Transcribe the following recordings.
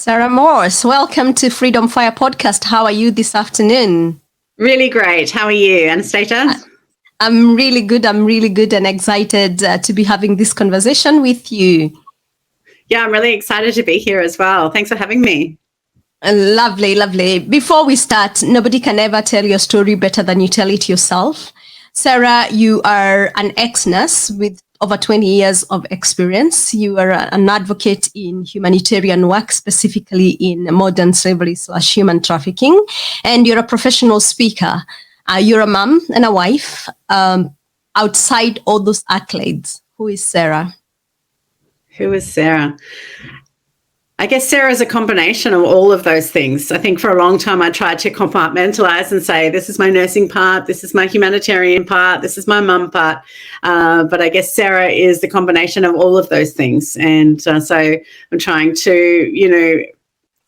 Sarah Morse, welcome to Freedom Fire Podcast. How are you this afternoon? Really great. How are you, Anastasia? I'm really good and excited to be having this conversation with you. Yeah, I'm really excited to be here as well. Thanks for having me. Lovely. Before we start, nobody can ever tell your story better than you tell it yourself. Sarah, you are an ex-nurse with over 20 years of experience. You are an advocate in humanitarian work, specifically in modern slavery / human trafficking, and you're a professional speaker. You're a mom and a wife. Outside all those accolades, who is Sarah? Who is Sarah? I guess Sarah is a combination of all of those things. I think for a long time I tried to compartmentalize and say, this is my nursing part, this is my humanitarian part, this is my mum part. But I guess Sarah is the combination of all of those things. And so I'm trying to,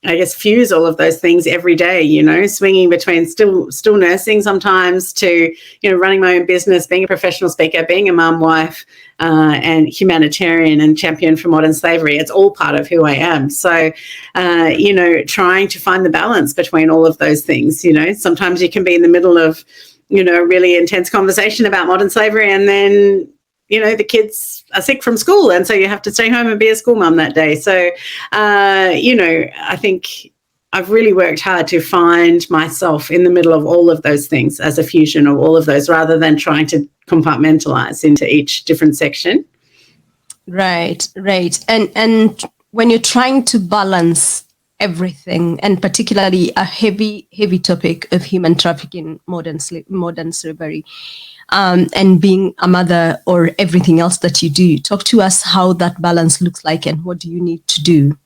I guess fuse all of those things every day, swinging between still nursing sometimes to, running my own business, being a professional speaker, being a mum, wife, and humanitarian and champion for modern slavery. It's all part of who I am. So, trying to find the balance between all of those things, sometimes you can be in the middle of, a really intense conversation about modern slavery and then, the kids are sick from school and so you have to stay home and be a school mum that day. So, I think I've really worked hard to find myself in the middle of all of those things as a fusion of all of those rather than trying to compartmentalize into each different section. Right. And when you're trying to balance everything, and particularly a heavy topic of human trafficking, modern slavery, and being a mother or everything else that you do, talk to us how that balance looks like and what do you need to do?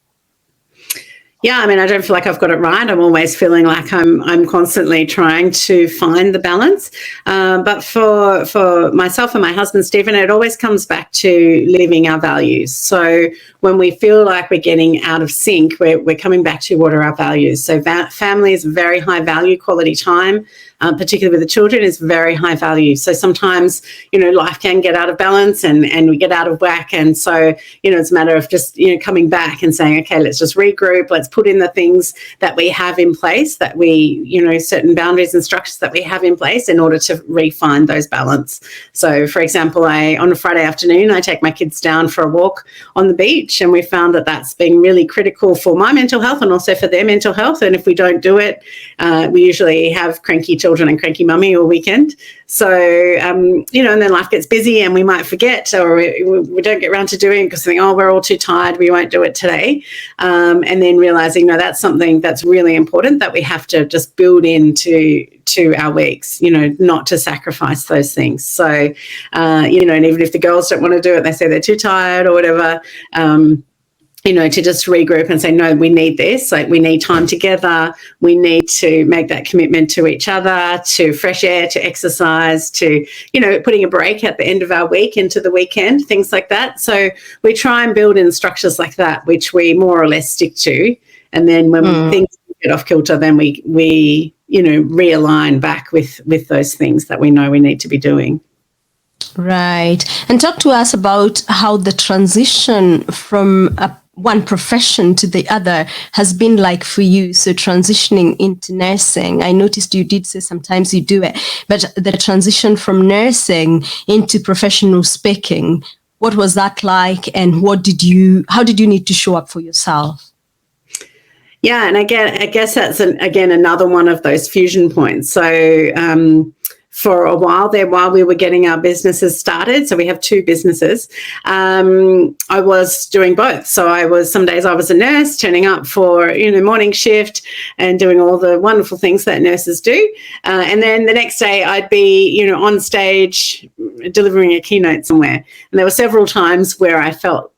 Yeah, I don't feel like I've got it right. I'm always feeling like I'm constantly trying to find the balance. But for myself and my husband, Stephen, it always comes back to living our values. So when we feel like we're getting out of sync, we're coming back to what are our values. So family is very high value, quality time, particularly with the children, is very high value. So sometimes, life can get out of balance and we get out of whack. And so, it's a matter of just, coming back and saying, okay, let's just regroup. Let's put in the things that we have in place, that we, certain boundaries and structures that we have in place in order to refine those balance. So, for example, on a Friday afternoon, I take my kids down for a walk on the beach, and we found that that's been really critical for my mental health and also for their mental health. And if we don't do it, we usually have cranky children and cranky mummy all weekend. So, and then life gets busy and we might forget, or we don't get around to doing it because we think, oh, we're all too tired, we won't do it today. And then realizing, no, that's something that's really important that we have to just build into our weeks, not to sacrifice those things. So, and even if the girls don't want to do it, they say they're too tired or whatever, to just regroup and say, no, we need this. Like, we need time together. We need to make that commitment to each other, to fresh air, to exercise, to, putting a break at the end of our week into the weekend, things like that. So we try and build in structures like that, which we more or less stick to. And then when things get off kilter, then we realign back with those things that we know we need to be doing. Right. And talk to us about how the transition from one profession to the other has been like for you. So transitioning into nursing, I noticed you did say sometimes you do it, but the transition from nursing into professional speaking, what was that like? And how did you need to show up for yourself? Yeah. And again, I guess that's another one of those fusion points. So, for a while there, while we were getting our businesses started, so we have two businesses, I was doing both. So some days I was a nurse turning up for, morning shift and doing all the wonderful things that nurses do. And then the next day I'd be, on stage delivering a keynote somewhere. And there were several times where I felt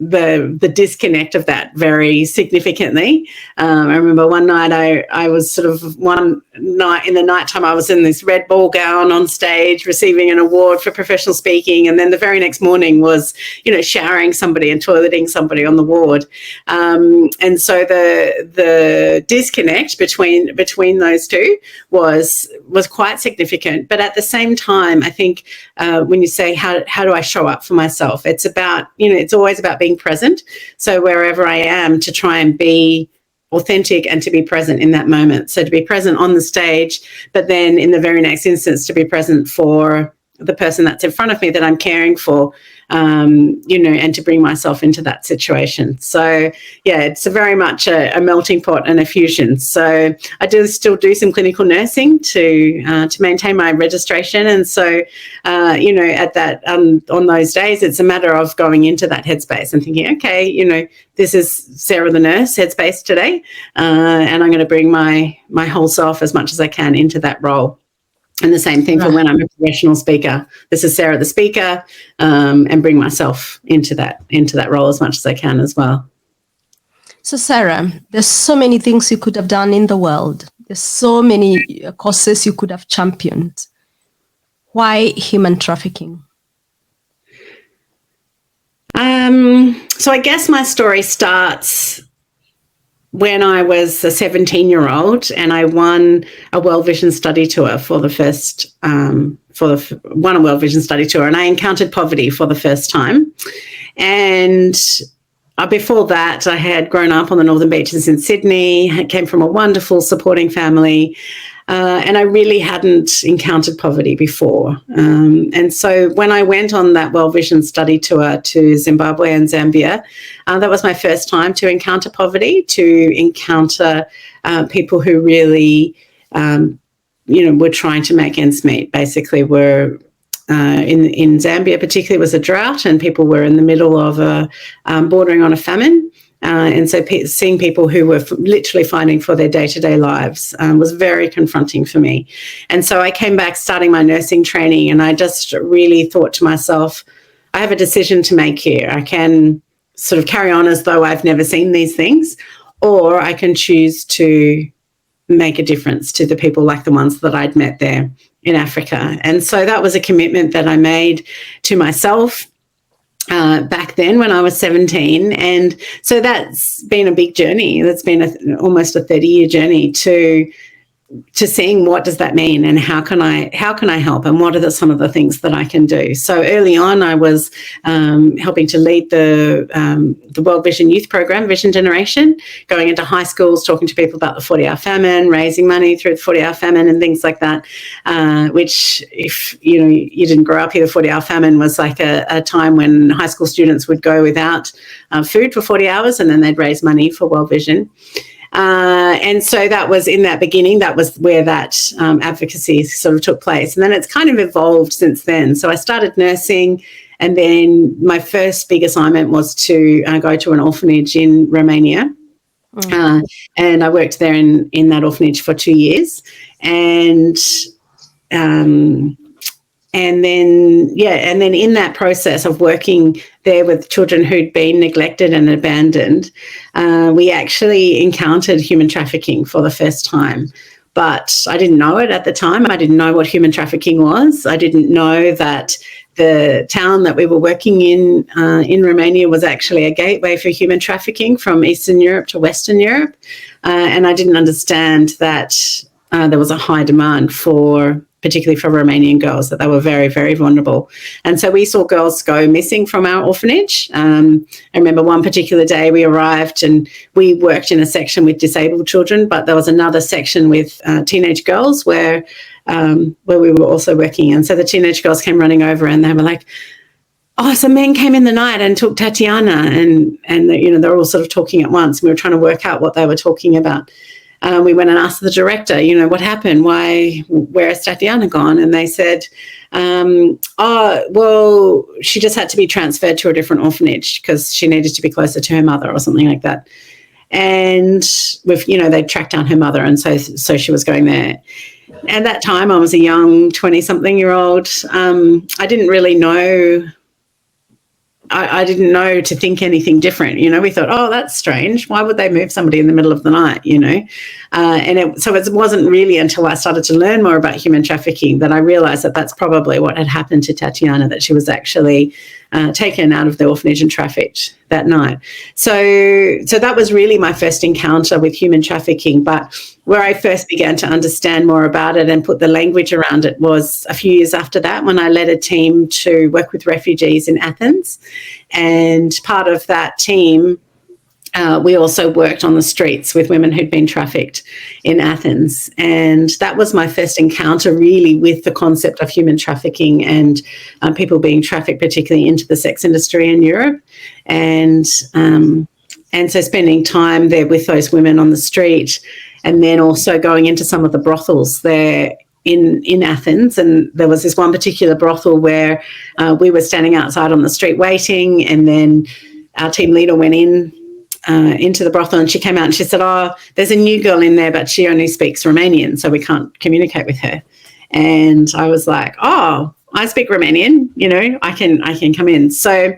the disconnect of that very significantly. I remember one night I was one night in the nighttime, I was in this red ball gown on stage receiving an award for professional speaking. And then the very next morning was, showering somebody and toileting somebody on the ward. And so the disconnect between those two was quite significant. But at the same time, I think when you say, how do I show up for myself? It's about, it's always about being being present. So wherever I am, to try and be authentic and to be present in that moment. So to be present on the stage, but then in the very next instance, to be present for the person that's in front of me that I'm caring for, and to bring myself into that situation. So, yeah, it's very much a melting pot and a fusion. So I do still do some clinical nursing to maintain my registration. And so, at that, on those days, it's a matter of going into that headspace and thinking, okay, this is Sarah the nurse headspace today, and I'm going to bring my whole self as much as I can into that role. And the same thing for when I'm a professional speaker. This is Sarah the speaker, and bring myself into that role as much as I can as well. So Sarah, there's so many things you could have done in the world. There's so many causes you could have championed. Why human trafficking? So I guess my story starts when I was a 17-year-old and I won a World Vision study tour for the first, won a World Vision study tour, and I encountered poverty for the first time. And before that, I had grown up on the northern beaches in Sydney. I came from a wonderful supporting family, and I really hadn't encountered poverty before. And so when I went on that World Vision study tour to Zimbabwe and Zambia, that was my first time to encounter poverty, to encounter people who really, were trying to make ends meet. Basically, were in Zambia particularly was a drought, and people were in the middle of bordering on a famine. And so seeing people who were literally fighting for their day-to-day lives was very confronting for me. And so I came back starting my nursing training, and I just really thought to myself, I have a decision to make here. I can sort of carry on as though I've never seen these things, or I can choose to make a difference to the people like the ones that I'd met there in Africa. And so that was a commitment that I made to myself back then when I was 17. And so that's been a big journey. That's been almost a 30-year journey to seeing what does that mean and how can I help, and what are some of the things that I can do. So early on, I was helping to lead the World Vision Youth Program, Vision Generation, going into high schools, talking to people about the 40-hour famine, raising money through the 40-hour famine and things like that, which if you didn't grow up here, the 40-hour famine was like a time when high school students would go without food for 40 hours and then they'd raise money for World Vision. And so that was in that beginning, that was where that advocacy sort of took place. And then it's kind of evolved since then. So I started nursing, and then my first big assignment was to go to an orphanage in Romania. And I worked there in that orphanage for 2 years. And then in that process of working there with children who'd been neglected and abandoned, we actually encountered human trafficking for the first time. But I didn't know it at the time. I didn't know what human trafficking was. I didn't know that the town that we were working in Romania was actually a gateway for human trafficking from Eastern Europe to Western Europe. And I didn't understand that there was a high demand particularly for Romanian girls, that they were very, very vulnerable. And so we saw girls go missing from our orphanage. I remember one particular day we arrived and we worked in a section with disabled children, but there was another section with teenage girls where we were also working. And so the teenage girls came running over and they were like, oh, some men came in the night and took Tatiana. And they're all sort of talking at once. We were trying to work out what they were talking about. We went and asked the director, what happened? Where is Tatiana gone? And they said, she just had to be transferred to a different orphanage because she needed to be closer to her mother or something like that. And they tracked down her mother, and so she was going there. At that time, I was a young 20-something-year-old. I didn't really know. I didn't know to think anything different. We thought, oh, that's strange. Why would they move somebody in the middle of the night, So it wasn't really until I started to learn more about human trafficking that I realised that that's probably what had happened to Tatiana, that she was actually taken out of the orphanage and trafficked that night. So that was really my first encounter with human trafficking. But where I first began to understand more about it and put the language around it was a few years after that, when I led a team to work with refugees in Athens. And part of that team, we also worked on the streets with women who'd been trafficked in Athens. And that was my first encounter really with the concept of human trafficking and people being trafficked, particularly into the sex industry in Europe. And so spending time there with those women on the street, and then also going into some of the brothels there in Athens. And there was this one particular brothel where we were standing outside on the street waiting, and then our team leader went into the brothel, and she came out and she said, "Oh, there's a new girl in there, but she only speaks Romanian, so we can't communicate with her." And I was like, "Oh, I speak Romanian, I can come in." So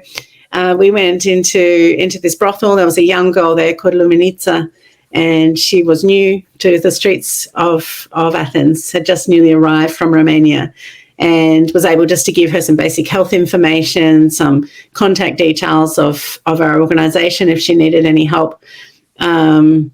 we went into this brothel. There was a young girl there called Luminița, and she was new to the streets of Athens, had just newly arrived from Romania, and was able just to give her some basic health information, some contact details of our organisation if she needed any help. And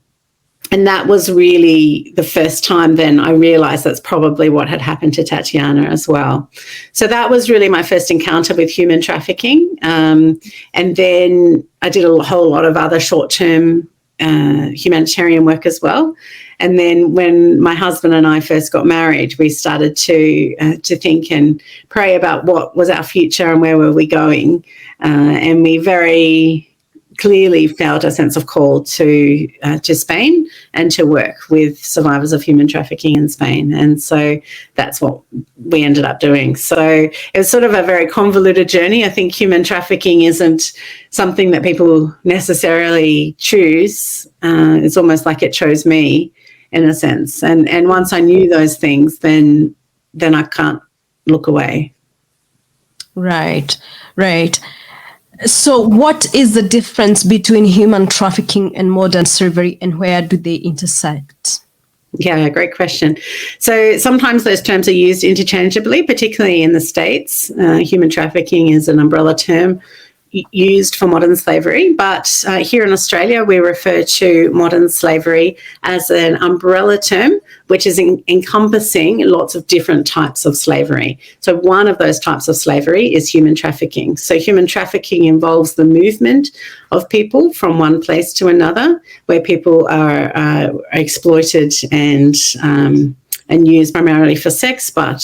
that was really the first time then I realised that's probably what had happened to Tatiana as well. So that was really my first encounter with human trafficking. And then I did a whole lot of other short-term humanitarian work as well. And then when my husband and I first got married, we started to think and pray about what was our future and where were we going. And we very clearly felt a sense of call to Spain and to work with survivors of human trafficking in Spain. And so that's what we ended up doing. So it was sort of a very convoluted journey. I think human trafficking isn't something that people necessarily choose. It's almost like it chose me in a sense. And once I knew those things, then I can't look away. Right. So what is the difference between human trafficking and modern slavery, and where do they intersect? Yeah, great question. So sometimes those terms are used interchangeably, particularly in the States. Human trafficking is an umbrella term used for modern slavery, but here in Australia we refer to modern slavery as an umbrella term, which is encompassing lots of different types of slavery. So one of those types of slavery is human trafficking. So human trafficking involves the movement of people from one place to another, where people are exploited and used primarily for sex, but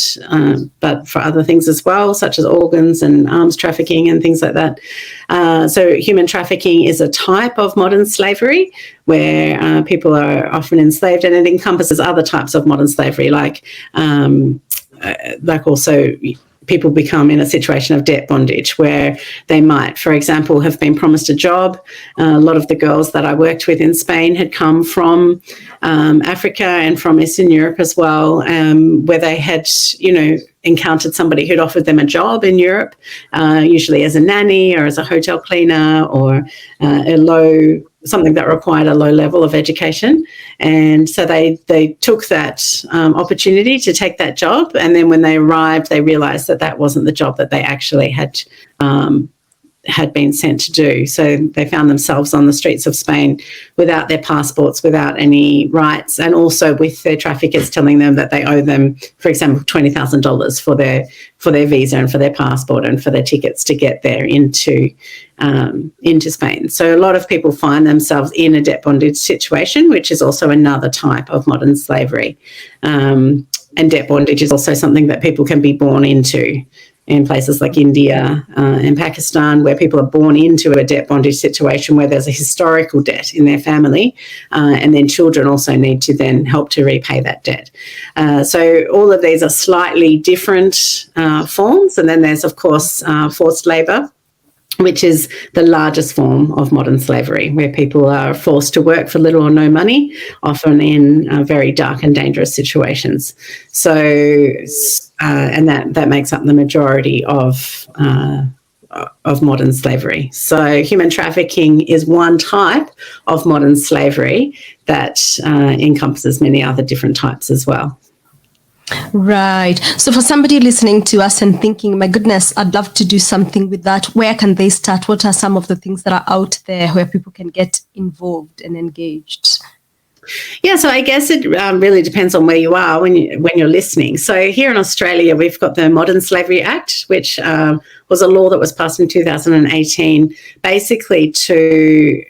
for other things as well, such as organs and arms trafficking and things like that. So human trafficking is a type of modern slavery where people are often enslaved, and it encompasses other types of modern slavery, like also people become in a situation of debt bondage where they might, for example, have been promised a job. A lot of the girls that I worked with in Spain had come from Africa and from Eastern Europe as well, where they had, encountered somebody who'd offered them a job in Europe, usually as a nanny or as a hotel cleaner or something that required a low level of education. And so they took that opportunity to take that job. And then when they arrived, they realised that wasn't the job that they actually had been sent to do. So they found themselves on the streets of Spain without their passports, without any rights, and also with their traffickers telling them that they owe them, for example, $20,000 for their visa and for their passport and for their tickets to get there into Spain. So a lot of people find themselves in a debt bondage situation, which is also another type of modern slavery. And debt bondage is also something that people can be born into in places like India and Pakistan, where people are born into a debt bondage situation where there's a historical debt in their family, and then children also need to then help to repay that debt. So all of these are slightly different forms. And then there's, of course, forced labour, which is the largest form of modern slavery, where people are forced to work for little or no money, often in very dark and dangerous situations. So, and that makes up the majority of modern slavery. So human trafficking is one type of modern slavery that encompasses many other different types as well. Right. So for somebody listening to us and thinking, my goodness, I'd love to do something with that, where can they start? What are some of the things that are out there where people can get involved and engaged? Yeah, so I guess it really depends on where you are when you're listening. So here in Australia, we've got the Modern Slavery Act, which was a law that was passed in 2018, basically to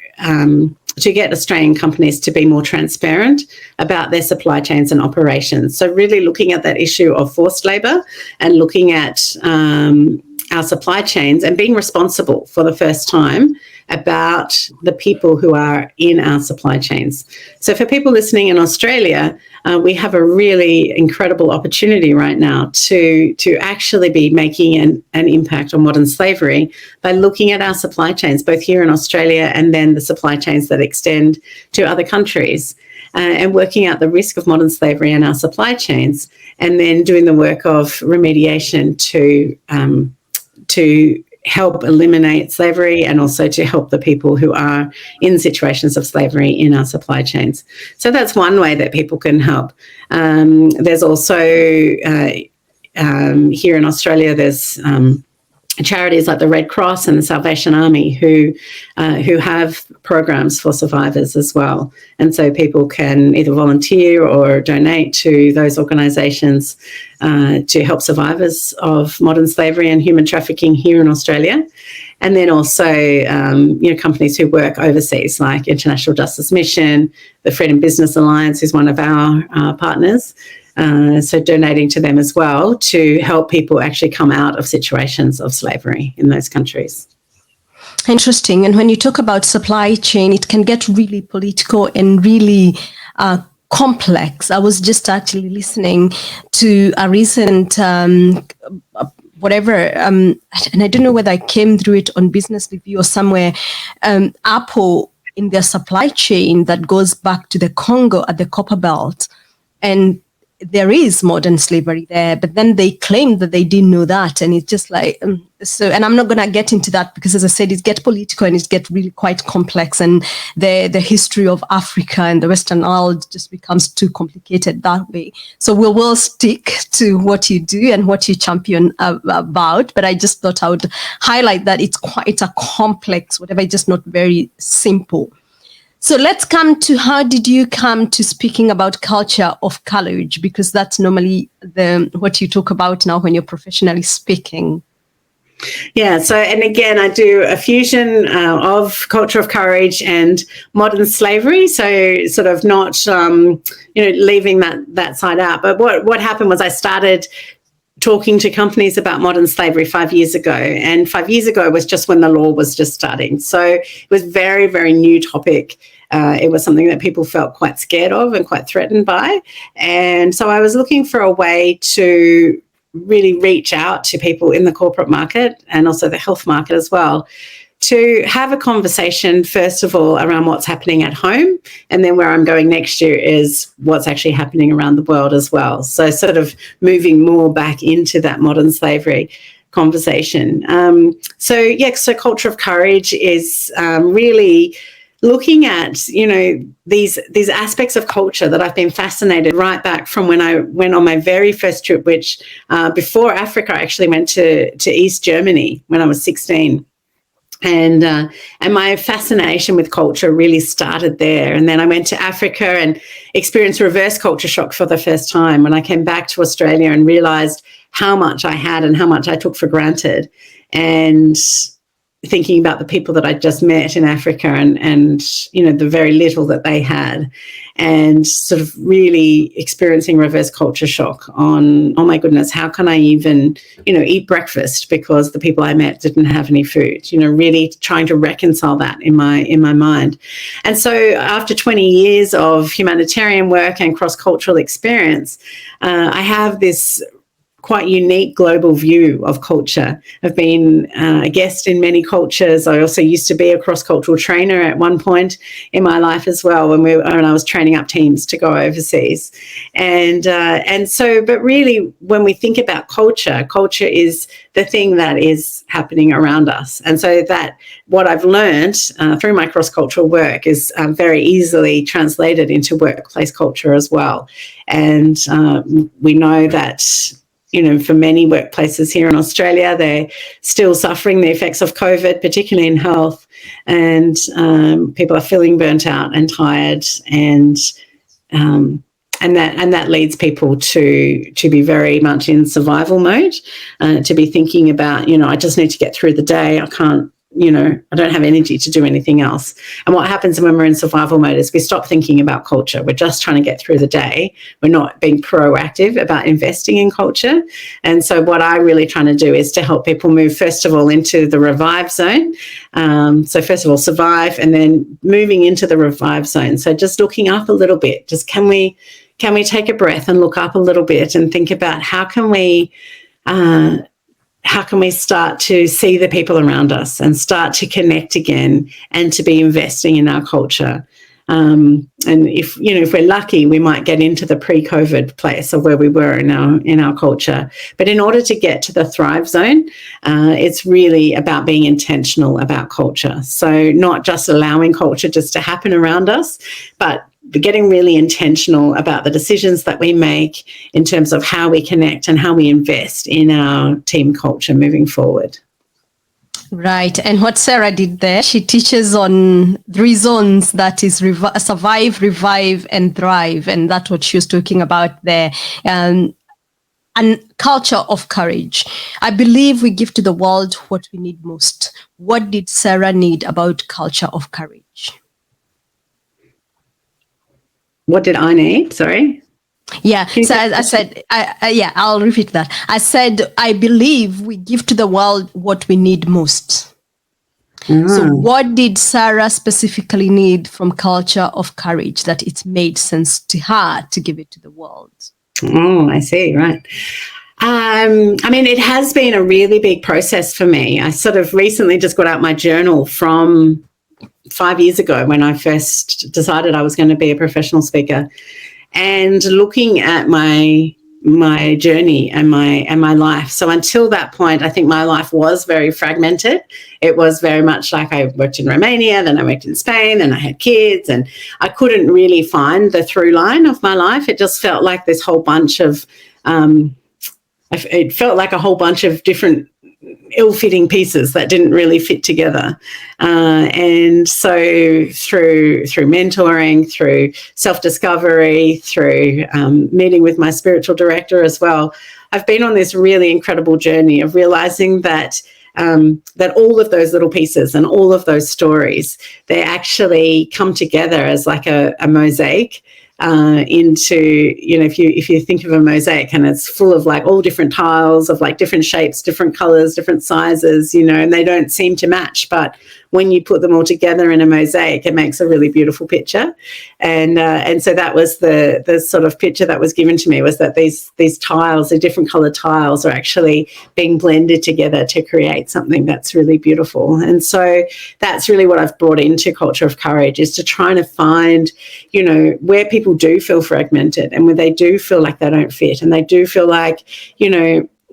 get Australian companies to be more transparent about their supply chains and operations. So really looking at that issue of forced labour and looking at our supply chains and being responsible for the first time about the people who are in our supply chains. So for people listening in Australia, we have a really incredible opportunity right now to actually be making an impact on modern slavery by looking at our supply chains, both here in Australia and then the supply chains that extend to other countries, and working out the risk of modern slavery in our supply chains, and then doing the work of remediation to help eliminate slavery and also to help the people who are in situations of slavery in our supply chains. So that's one way that people can help. There's also, here in Australia, there's charities like the Red Cross and the Salvation Army who have programs for survivors as well. And so people can either volunteer or donate to those organisations to help survivors of modern slavery and human trafficking here in Australia. And then also, companies who work overseas, like International Justice Mission, the Freedom Business Alliance is one of our partners. So donating to them as well to help people actually come out of situations of slavery in those countries. Interesting. And when you talk about supply chain, it can get really political and really complex. I was just actually listening to a recent and I don't know whether I came through it on Business Review or somewhere, Apple in their supply chain that goes back to the Congo at the Copper Belt. And there is modern slavery there, but then they claim that they didn't know that. And it's just like, and I'm not going to get into that because, as I said, it gets political and it gets really quite complex. And the history of Africa and the Western world just becomes too complicated that way. So we will stick to what you do and what you champion about. But I just thought I would highlight that it's a complex, whatever, it's just not very simple. So let's come to, how did you come to speaking about culture of courage? Because that's normally what you talk about now when you're professionally speaking. Yeah, so, and again, I do a fusion of culture of courage and modern slavery. So sort of not, leaving that side out. But what happened was I started talking to companies about modern slavery 5 years ago. And 5 years ago was just when the law was just starting. So it was very, very new topic. It was something that people felt quite scared of and quite threatened by. And so I was looking for a way to really reach out to people in the corporate market and also the health market as well, to have a conversation, first of all, around what's happening at home, and then where I'm going next year is what's actually happening around the world as well. So sort of moving more back into that modern slavery conversation. So culture of courage is really looking at, these aspects of culture that I've been fascinated right back from when I went on my very first trip, which before Africa, I actually went to East Germany when I was 16. And my fascination with culture really started there. And then I went to Africa and experienced reverse culture shock for the first time when I came back to Australia and realised how much I had and how much I took for granted. And thinking about the people that I just met in Africa and the very little that they had, and sort of really experiencing reverse culture shock on, oh my goodness, how can I even, eat breakfast because the people I met didn't have any food, really trying to reconcile that in my mind. And so after 20 years of humanitarian work and cross-cultural experience, I have this quite unique global view of culture. I've been a guest in many cultures. I also used to be a cross-cultural trainer at one point in my life as well, when I was training up teams to go overseas. And so, but really, when we think about culture is the thing that is happening around us. And so that what I've learned through my cross-cultural work is very easily translated into workplace culture as well. And we know that, for many workplaces here in Australia, they're still suffering the effects of COVID, particularly in health, and people are feeling burnt out and tired, and that leads people to be very much in survival mode, to be thinking about, I just need to get through the day. I can't, I don't have energy to do anything else. And what happens when we're in survival mode is we stop thinking about culture. We're just trying to get through the day. We're not being proactive about investing in culture. And so what I'm really trying to do is to help people move, first of all, into the revive zone. So first of all, survive, and then moving into the revive zone. So just looking up a little bit, just can we take a breath and look up a little bit and think about how can we start to see the people around us and start to connect again and to be investing in our culture. And if we're lucky, we might get into the pre-COVID place of where we were in our culture. But in order to get to the thrive zone, it's really about being intentional about culture. So not just allowing culture just to happen around us, but getting really intentional about the decisions that we make in terms of how we connect and how we invest in our team culture moving forward. Right. And what Sarah did there, she teaches on 3 zones, that is survive, revive, and thrive. And that's what she was talking about there. And culture of courage. I believe we give to the world what we need most. What did Sarah need about culture of courage? What did I need? Sorry. Yeah. So I said, I'll repeat that. I said, I believe we give to the world what we need most. So what did Sarah specifically need from culture of courage that it made sense to her to give it to the world? Oh, I see. Right. It has been a really big process for me. I sort of recently just got out my journal from 5 years ago when I first decided I was going to be a professional speaker, and looking at my journey and my life. So until that point, I think my life was very fragmented. It was very much like I worked in Romania, then I worked in Spain, and I had kids, and I couldn't really find the through line of my life. It just felt like this whole bunch of, it felt like a whole bunch of different ill-fitting pieces that didn't really fit together. And so through mentoring, through self-discovery, through meeting with my spiritual director as well, I've been on this really incredible journey of realizing that all of those little pieces and all of those stories, they actually come together as like a mosaic into, if you think of a mosaic, and it's full of like all different tiles of like different shapes, different colors, different sizes, and they don't seem to match, but when you put them all together in a mosaic, it makes a really beautiful picture. And so that was the sort of picture that was given to me, was that these tiles, the different colored tiles, are actually being blended together to create something that's really beautiful. And so that's really what I've brought into Culture of Courage, is to try to find, where people do feel fragmented and where they do feel like they don't fit, and they do feel like,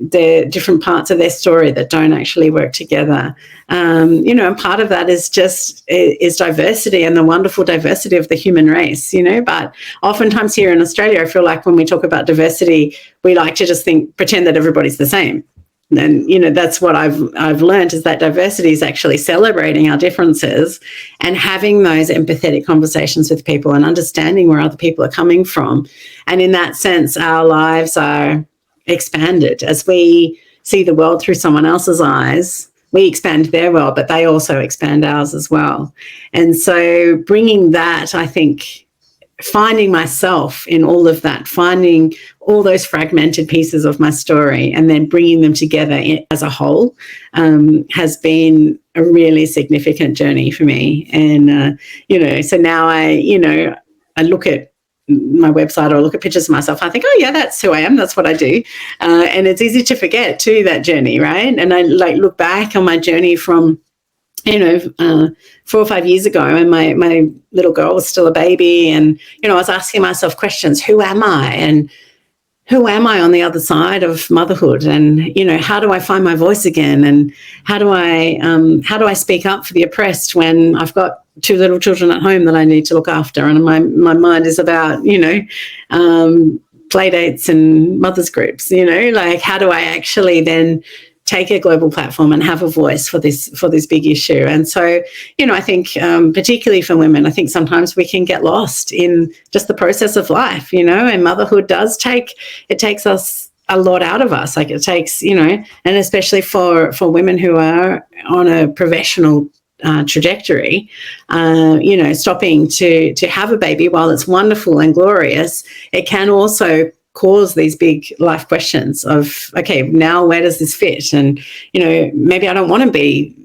the different parts of their story that don't actually work together. And part of that is diversity, and the wonderful diversity of the human race, but oftentimes here in Australia, I feel like when we talk about diversity, we like to just pretend that everybody's the same. And, that's what I've learned, is that diversity is actually celebrating our differences and having those empathetic conversations with people and understanding where other people are coming from. And in that sense, our lives are expanded as we see the world through someone else's eyes. We expand their world, but they also expand ours as well. And so bringing that, I think, finding myself in all of that, finding all those fragmented pieces of my story and then bringing them together as a whole, has been a really significant journey for me. And, so now I look at my website or look at pictures of myself, I think, oh yeah, that's who I am. That's what I do. And it's easy to forget too, that journey, right? And I like look back on my journey from, 4 or 5 years ago, and my little girl was still a baby, and, I was asking myself questions, who am I? And who am I on the other side of motherhood? And, how do I find my voice again? And how do I speak up for the oppressed when I've got 2 little children at home that I need to look after? And my mind is about, play dates and mothers groups, like how do I actually then take a global platform and have a voice for this big issue? And so, I think particularly for women, I think sometimes we can get lost in just the process of life, and motherhood takes us a lot out of us. Like it takes, and especially for women who are on a professional trajectory, stopping to have a baby, while it's wonderful and glorious, it can also cause these big life questions of, okay, now where does this fit? And, maybe I don't want to be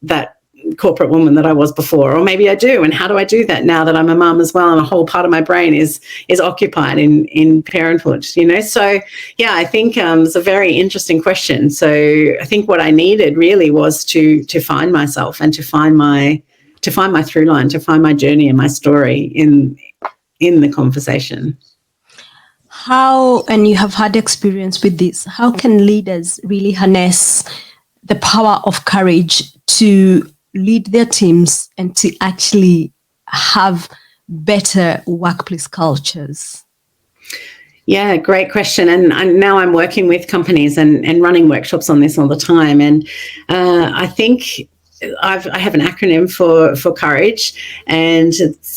that corporate woman that I was before, or maybe I do. And how do I do that now that I'm a mum as well? And a whole part of my brain is occupied in parenthood, So, yeah, I think it's a very interesting question. So I think what I needed really was to find myself and to find my through line, to find my journey and my story in the conversation. How, and you have had experience with this, how can leaders really harness the power of courage to lead their teams and to actually have better workplace cultures? Yeah, great question. And now I'm working with companies and running workshops on this all the time. And I think I have an acronym for courage, and it's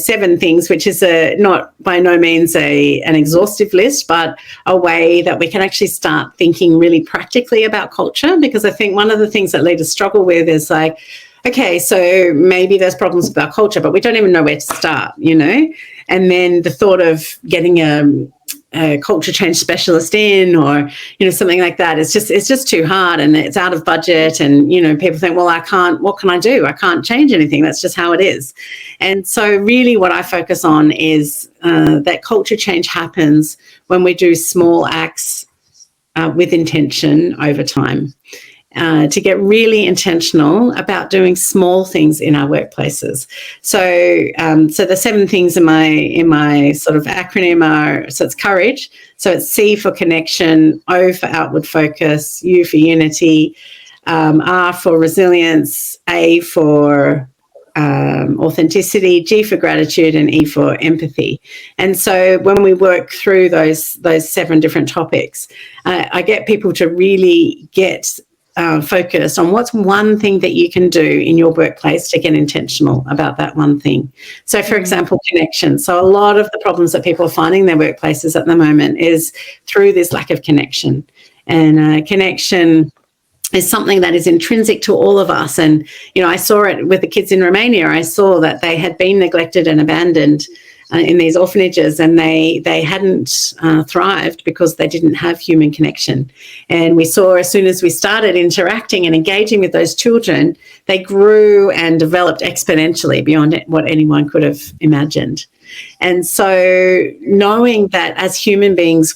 7 things, which is not by no means an exhaustive list, but a way that we can actually start thinking really practically about culture. Because I think one of the things that leaders struggle with is like, okay, so maybe there's problems with our culture, but we don't even know where to start, And then the thought of getting a culture change specialist in, or something like that, it's just too hard, and it's out of budget, and people think, well, what can I do? I can't change anything, that's just how it is. And so really what I focus on is that culture change happens when we do small acts with intention over time. To get really intentional about doing small things in our workplaces. So the 7 things in my sort of acronym are, so it's courage. So it's C for connection, O for outward focus, U for unity, R for resilience, A for authenticity, G for gratitude, and E for empathy. And so when we work through those 7 different topics, I get people to really get focused on what's one thing that you can do in your workplace to get intentional about that one thing. So, for example, connection. So a lot of the problems that people are finding in their workplaces at the moment is through this lack of connection. And connection is something that is intrinsic to all of us. And, I saw it with the kids in Romania. I saw that they had been neglected and abandoned in these orphanages, and they hadn't thrived because they didn't have human connection. And we saw as soon as we started interacting and engaging with those children, they grew and developed exponentially beyond what anyone could have imagined. And so knowing that as human beings,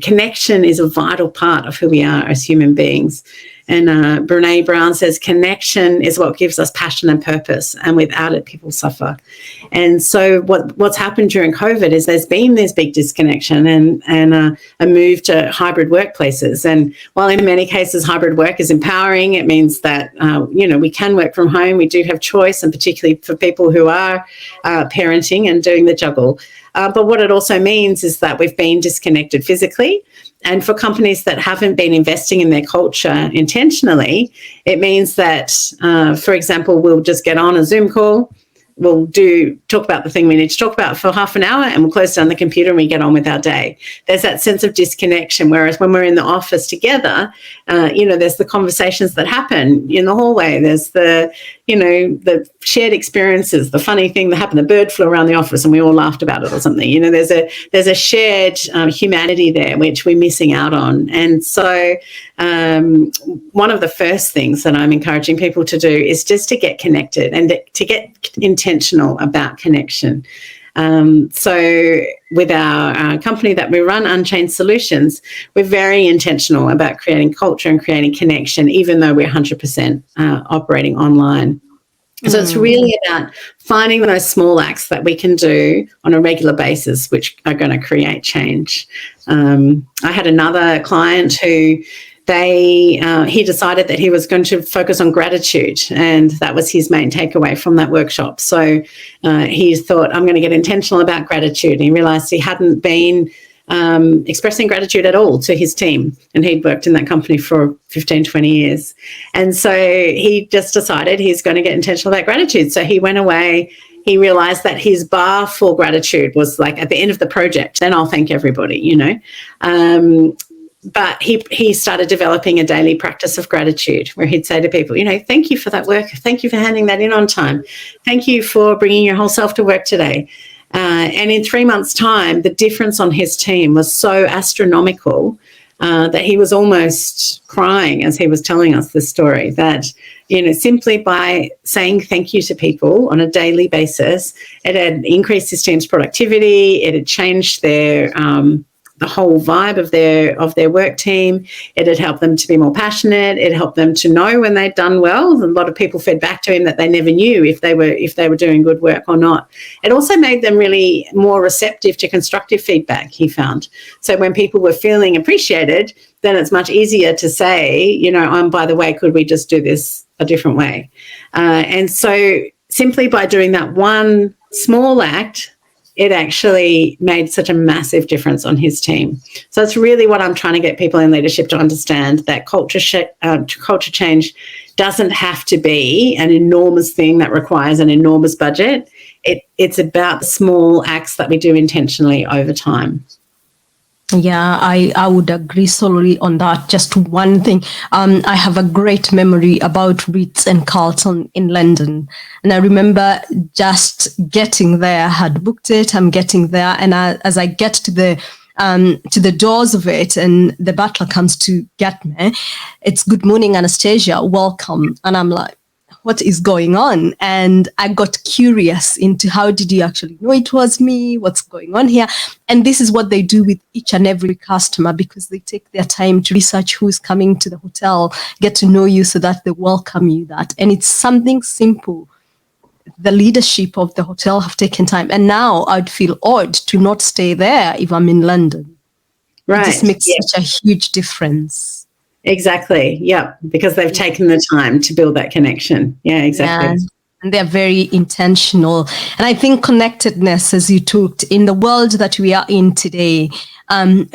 connection is a vital part of who we are as human beings. And Brené Brown says connection is what gives us passion and purpose, and without it, people suffer. And so what's happened during COVID is there's been this big disconnection and a move to hybrid workplaces. And while in many cases hybrid work is empowering, it means that, we can work from home. We do have choice, and particularly for people who are parenting and doing the juggle. But what it also means is that we've been disconnected physically. And for companies that haven't been investing in their culture intentionally, it means that, for example, we'll just get on a Zoom call, we'll talk about the thing we need to talk about for half an hour, and we'll close down the computer and we get on with our day. There's that sense of disconnection, whereas when we're in the office together, there's the conversations that happen in the hallway. There's the shared experiences, the funny thing that happened, the bird flew around the office and we all laughed about it or something. There's a shared humanity there, which we're missing out on. And so one of the first things that I'm encouraging people to do is just to get connected and to get intentional about connection. So with our company that we run, Unchained Solutions, we're very intentional about creating culture and creating connection, even though we're 100% operating online. So it's really about finding those small acts that we can do on a regular basis, which are going to create change. I had another client who he decided that he was going to focus on gratitude, and that was his main takeaway from that workshop. So he thought, I'm going to get intentional about gratitude. And he realised he hadn't been expressing gratitude at all to his team, and he'd worked in that company for 15, 20 years. And so he just decided he's going to get intentional about gratitude. So he went away. He realised that his bar for gratitude was like at the end of the project, then I'll thank everybody, you know. But he started developing a daily practice of gratitude where he'd say to people, you know, thank you for that work. Thank you for handing that in on time. Thank you for bringing your whole self to work today. And in 3 months' time, the difference on his team was so astronomical that he was almost crying as he was telling us this story, that, you know, simply by saying thank you to people on a daily basis, it had increased his team's productivity, it had changed their the whole vibe of their work team. It had helped them to be more passionate. It helped them to know when they'd done well. A lot of people fed back to him that they never knew if they were doing good work or not. It also made them really more receptive to constructive feedback, he found. So when people were feeling appreciated, then it's much easier to say, you know, by the way, could we just do this a different way? And so simply by doing that one small act, it actually made such a massive difference on his team. So it's really what I'm trying to get people in leadership to understand, that culture change doesn't have to be an enormous thing that requires an enormous budget. It's about the small acts that we do intentionally over time. Yeah, I would agree solely on that. Just one thing. I have a great memory about Ritz and Carlton in London. And I remember just getting there. I had booked it. I'm getting there. And as I get to the doors of it, and the butler comes to get me, it's good morning, Anastasia, welcome. And I'm like, what is going on? And I got curious into, how did you actually know it was me? What's going on here? And this is what they do with each and every customer, because they take their time to research who's coming to the hotel, get to know you so that they welcome you that. And it's something simple. The leadership of the hotel have taken time. And now I'd feel odd to not stay there if I'm in London. Right. It just makes such a huge difference. Exactly. Yeah, because they've taken the time to build that connection. Yeah, exactly. Yeah. And they're very intentional. And I think connectedness, as you talked, in the world that we are in today,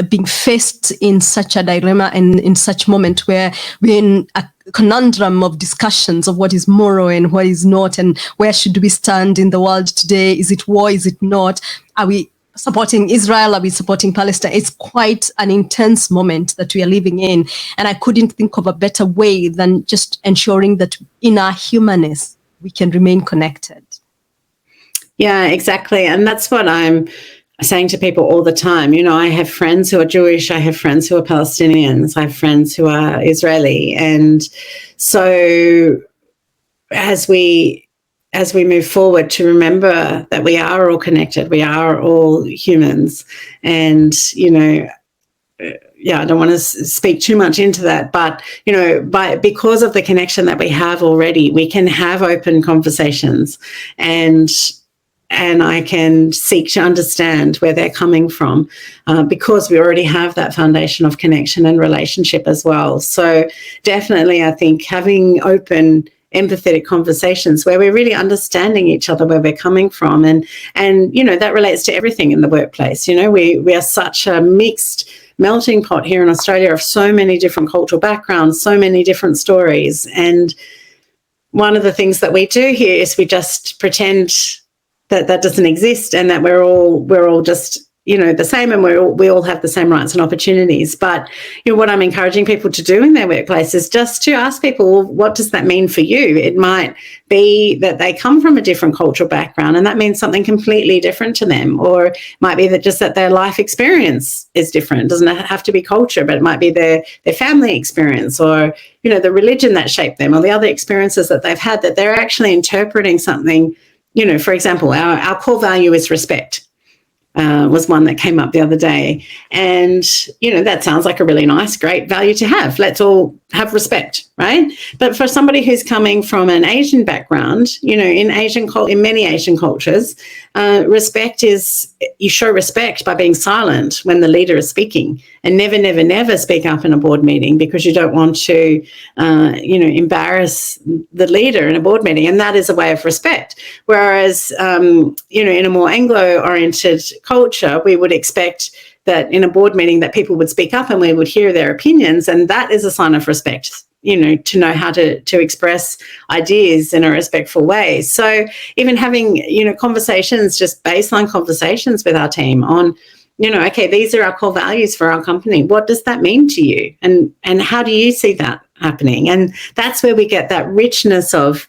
being faced in such a dilemma and in such a moment where we're in a conundrum of discussions of what is moral and what is not, and where should we stand in the world today? Is it war? Is it not? Are we supporting Israel? Are we supporting Palestine? It's quite an intense moment that we are living in. And I couldn't think of a better way than just ensuring that in our humanness, we can remain connected. Yeah, exactly. And that's what I'm saying to people all the time. You know, I have friends who are Jewish. I have friends who are Palestinians. I have friends who are Israeli. And so as we move forward, to remember that we are all connected, we are all humans. And, you know, I don't want to speak too much into that, but, you know, because of the connection that we have already, we can have open conversations, and I can seek to understand where they're coming from, because we already have that foundation of connection and relationship as well. So definitely, I think having open, empathetic conversations where we're really understanding each other, where we're coming from, and you know, that relates to everything in the workplace. You know, we are such a mixed melting pot here in Australia of so many different cultural backgrounds, so many different stories. And one of the things that we do here is we just pretend that doesn't exist, and that we're all just, you know, the same, and we all have the same rights and opportunities. But, you know, what I'm encouraging people to do in their workplace is just to ask people, well, what does that mean for you? It might be that they come from a different cultural background, and that means something completely different to them. Or it might be that their life experience is different. It doesn't have to be culture, but it might be their family experience, or, you know, the religion that shaped them, or the other experiences that they've had, that they're actually interpreting something for example, our core value is respect. Was one that came up the other day. And, that sounds like a really nice, great value to have. Let's all have respect, right? But for somebody who's coming from an Asian background, in many Asian cultures, respect is, you show respect by being silent when the leader is speaking, and never, never, never speak up in a board meeting because you don't want to, embarrass the leader in a board meeting. And that is a way of respect. Whereas, in a more Anglo-oriented culture, we would expect that in a board meeting that people would speak up and we would hear their opinions, and that is a sign of respect, to know how to express ideas in a respectful way. So even having, conversations, just baseline conversations with our team on, okay, these are our core values for our company. What does that mean to you? And how do you see that happening? And that's where we get that richness of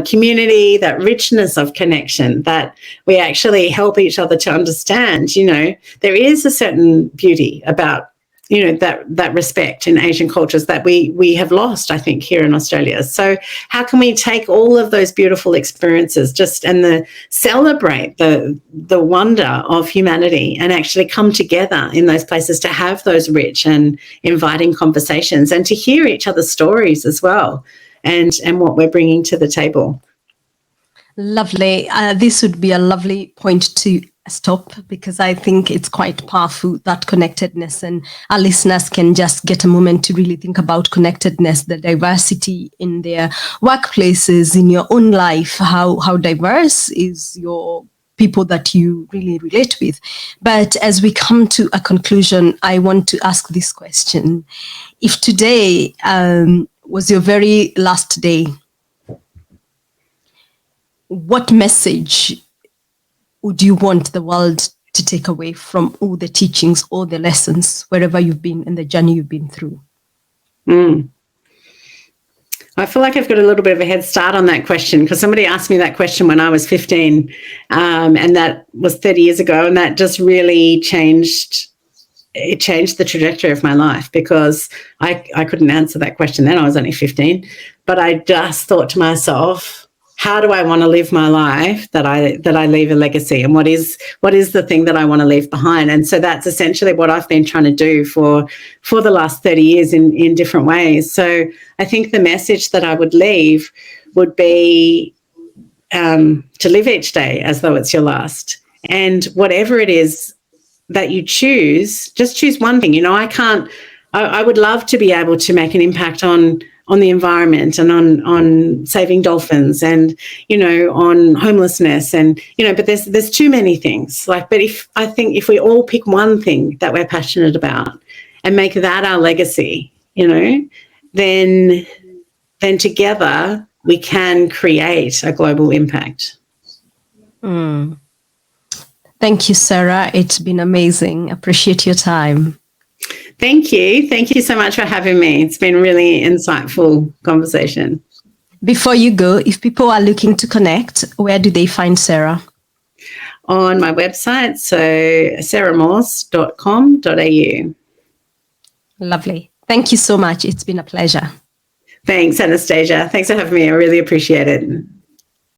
community, that richness of connection, that we actually help each other to understand, there is a certain beauty about, that respect in Asian cultures that we have lost, I think, here in Australia. So how can we take all of those beautiful experiences and celebrate the wonder of humanity and actually come together in those places to have those rich and inviting conversations and to hear each other's stories as well, and what we're bringing to the table. Lovely. This would be a lovely point to stop, because I think it's quite powerful, that connectedness, and our listeners can just get a moment to really think about connectedness, the diversity in their workplaces, in your own life, how diverse is your people that you really relate with. But as we come to a conclusion, I want to ask this question. If today was your very last day, what message would you want the world to take away from all the teachings, all the lessons, wherever you've been in the journey you've been through? I feel like I've got a little bit of a head start on that question, because somebody asked me that question when I was 15, and that was 30 years ago, and that just really changed the trajectory of my life, because I couldn't answer that question then. I was only 15, but I just thought to myself, how do I want to live my life that I leave a legacy, and what is the thing that I want to leave behind? And so that's essentially what I've been trying to do for the last 30 years in different ways. So I think the message that I would leave would be to live each day as though it's your last, and whatever it is that you choose, just choose one thing. I would love to be able to make an impact on the environment, and on saving dolphins, and on homelessness, and but there's too many things. But if we all pick one thing that we're passionate about and make that our legacy, then together we can create a global impact. Thank you, Sarah. It's been amazing. Appreciate your time. Thank you. Thank you so much for having me. It's been a really insightful conversation. Before you go, if people are looking to connect, where do they find Sarah? On my website, so sarahmorse.com.au. Lovely. Thank you so much. It's been a pleasure. Thanks, Anastasia. Thanks for having me. I really appreciate it.